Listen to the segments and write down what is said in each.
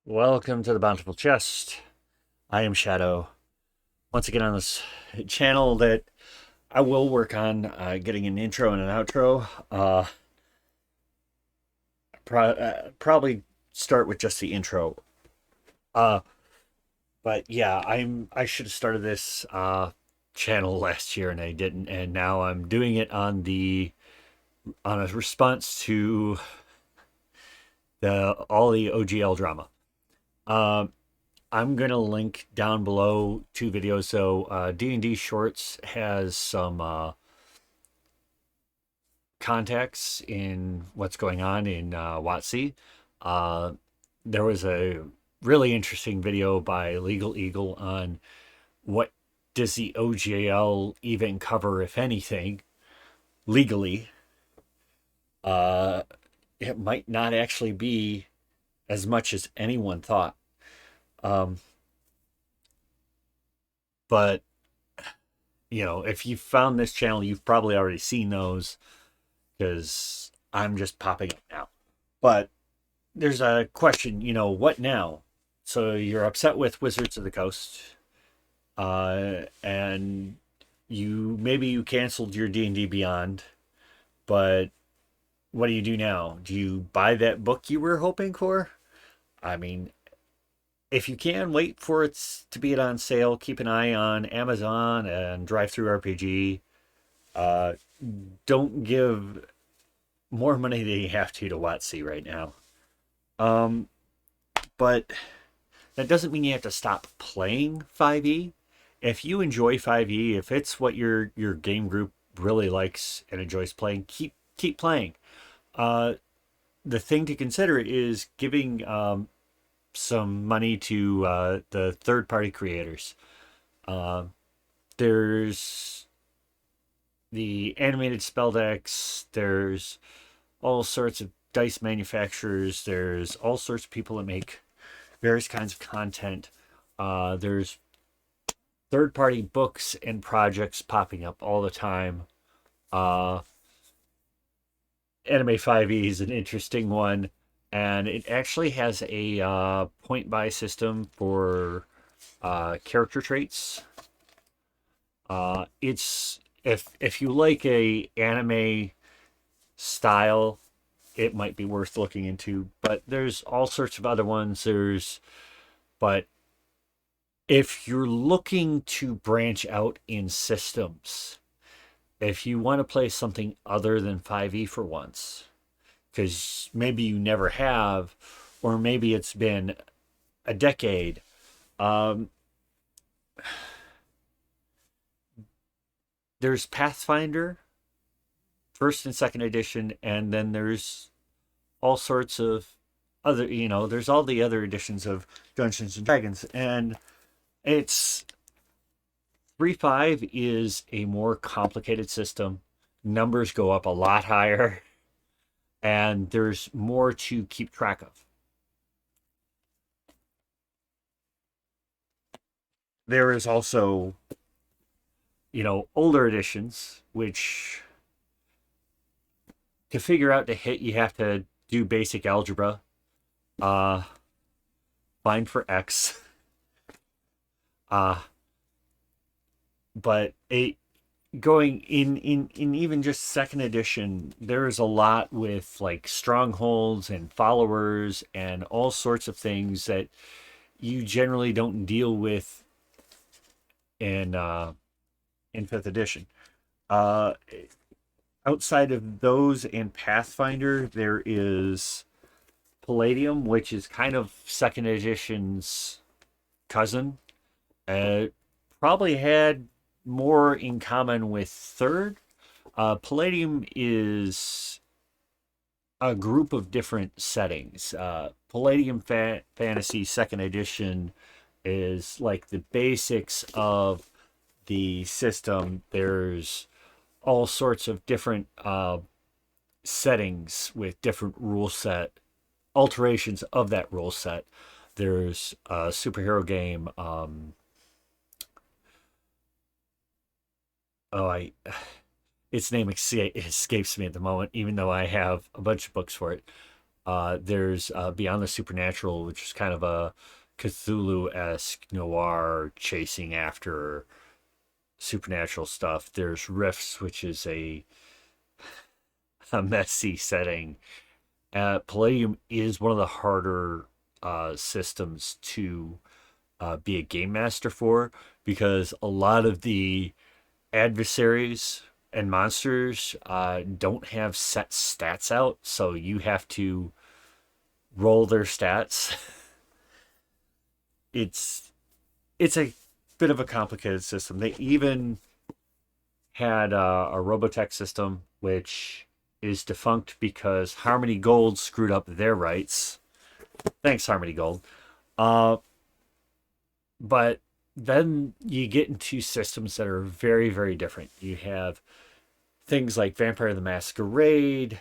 Welcome to the Bountiful Chest. I am Shadow. Once again on this channel that I will work on getting an intro and an outro. Probably start with just the intro. Uh, but yeah, I should have started this channel last year and I didn't, and now I'm doing it on a response to the all the OGL drama. Um, I'm gonna link down below two videos. So D&D Shorts has some context in what's going on in WotC. Uh, there was a really interesting video by Legal Eagle on what does the OGL even cover, if anything, legally. Uh, it might not actually be as much as anyone thought. Um, but if you found this channel, you've probably already seen those because I'm just popping up now. But there's a question, what now? So you're upset with Wizards of the Coast, and you canceled your D&D Beyond, but what do you do now? Do you buy that book you were hoping for? I mean, if you can wait for it to be on sale, keep an eye on Amazon and Drive Through RPG. Uh, don't give more money than you have to WotC right now. Um, but that doesn't mean you have to stop playing 5e. If you enjoy 5e, if it's what your game group really likes and enjoys playing, keep playing. Uh, the thing to consider is giving some money to the third party creators. Uh, there's the animated spell decks. There's all sorts of dice manufacturers. There's all sorts of people that make various kinds of content. There's third party books and projects popping up all the time. Uh, Anime 5e is an interesting one, and it actually has a point buy system for character traits. It's if you like a anime style, it might be worth looking into. But there's all sorts of other ones. But if you're looking to branch out in systems, if you want to play something other than 5e for once, because maybe you never have, or maybe it's been a decade, um, there's Pathfinder, first and second edition, and then there's all sorts of there's all the other editions of Dungeons and Dragons, and it's 3.5 is a more complicated system. Numbers go up a lot higher, and there's more to keep track of. There is also, older editions, which to figure out to hit, you have to do basic algebra, uh, find for x, uh, but going in even just second edition, there's a lot with like strongholds and followers and all sorts of things that you generally don't deal with in in fifth edition. Uh, Outside of those in Pathfinder, there is Palladium, which is kind of second edition's cousin. Probably had more in common with third. Palladium is a group of different settings. Palladium Fantasy Second Edition is like the basics of the system. There's all sorts of different settings with different rule set alterations of that rule set. There's a superhero game. Oh, I its name escapes me at the moment, even though I have a bunch of books for it. There's Beyond the Supernatural, which is kind of a Cthulhu-esque noir chasing after supernatural stuff. There's Rifts, which is a messy setting. Palladium is one of the harder systems to be a game master for, because a lot of the adversaries and monsters don't have set stats out, so you have to roll their stats. it's it's a bit of a complicated system. They even had a Robotech system, which is defunct because Harmony Gold screwed up their rights. Thanks, Harmony Gold. Uh, but then you get into systems that are very, very different. You have things like Vampire the Masquerade,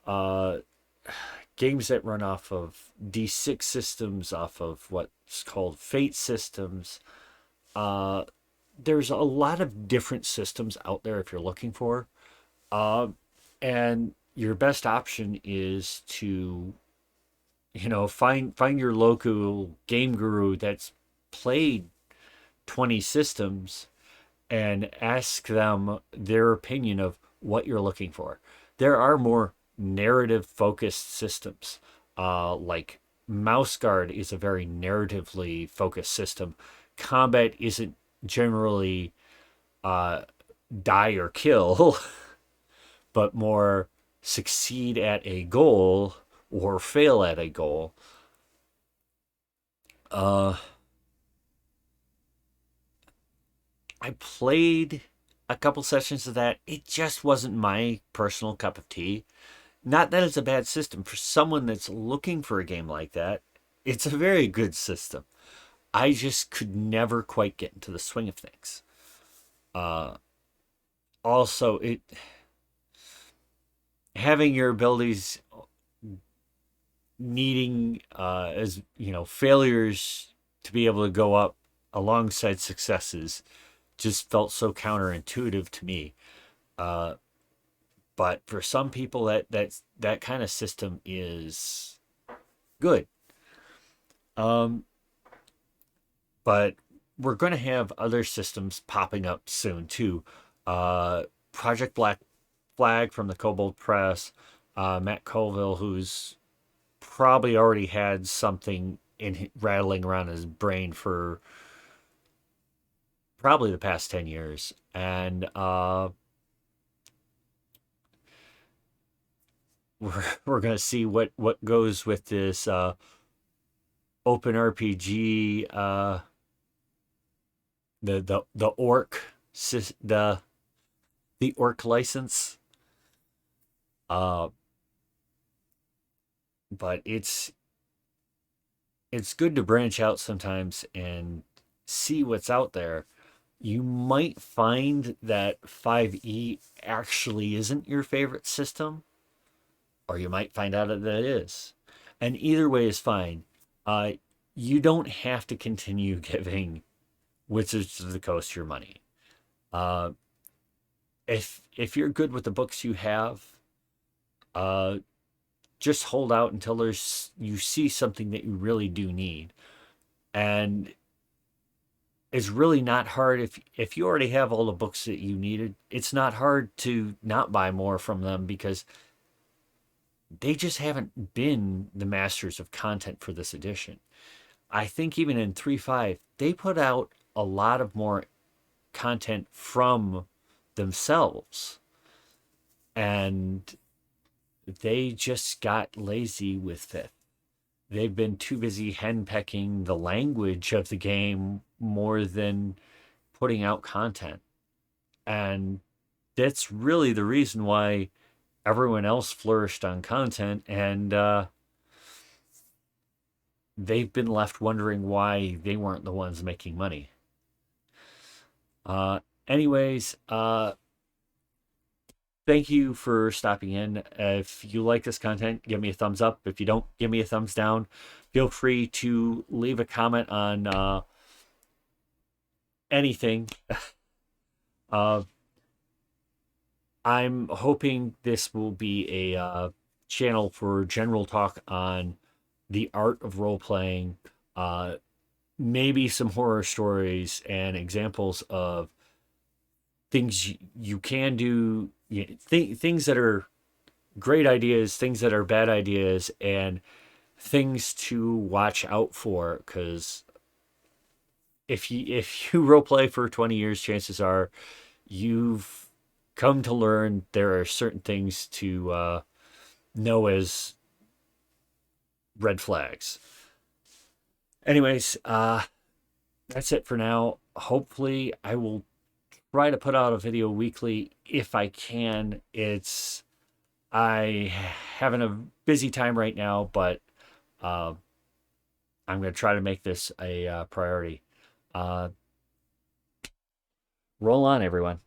uh, games that run off of D6 systems, off of what's called Fate systems. Uh, there's a lot of different systems out there if you're looking for. Uh, and your best option is to, find your local game guru that's played 20 systems and ask them their opinion of what you're looking for. There are more narrative focused systems, like Mouse Guard is a very narratively focused system. Combat isn't generally uh, die or kill, but more succeed at a goal or fail at a goal. Uh, I played a couple sessions of that. It just wasn't my personal cup of tea. Not that it's a bad system. For someone that's looking for a game like that, it's a very good system. I just could never quite get into the swing of things. Uh, Also, it having your abilities needing as failures to be able to go up alongside successes just felt so counterintuitive to me. Uh, but for some people, that kind of system is good. Um, but we're going to have other systems popping up soon too. Project Black Flag from the Kobold Press, Matt Colville, who's probably already had something rattling around his brain for probably the past 10 years. And we're going to see what goes with this open RPG, the orc, the orc license. Uh, but it's good to branch out sometimes and see what's out there. You might find that 5e actually isn't your favorite system, or you might find out that it is. And either way is fine. Uh, you don't have to continue giving Wizards of the Coast your money. Uh, if you're good with the books you have, uh, just hold out until you see something that you really do need. And it's really not hard if you already have all the books that you needed. It's not hard to not buy more from them because they just haven't been the masters of content for this edition. I think even in 3.5, they put out a lot of more content from themselves. And they just got lazy with Fifth. They've been too busy henpecking the language of the game more than putting out content. And that's really the reason why everyone else flourished on content, and they've been left wondering why they weren't the ones making money. Anyways, thank you for stopping in. If you like this content, give me a thumbs up. If you don't, give me a thumbs down. Feel free to leave a comment on anything. uh, I'm hoping this will be channel for general talk on the art of role playing, uh, maybe some horror stories and examples of things you can do, things that are great ideas, things that are bad ideas, and things to watch out for. Because if you role play for 20 years, chances are you've come to learn there are certain things to know as red flags. Anyways, that's it for now. Hopefully, I will try to put out a video weekly if I can. It's I having a busy time right now, but uh, I'm going to try to make this a priority. Uh, roll on, everyone.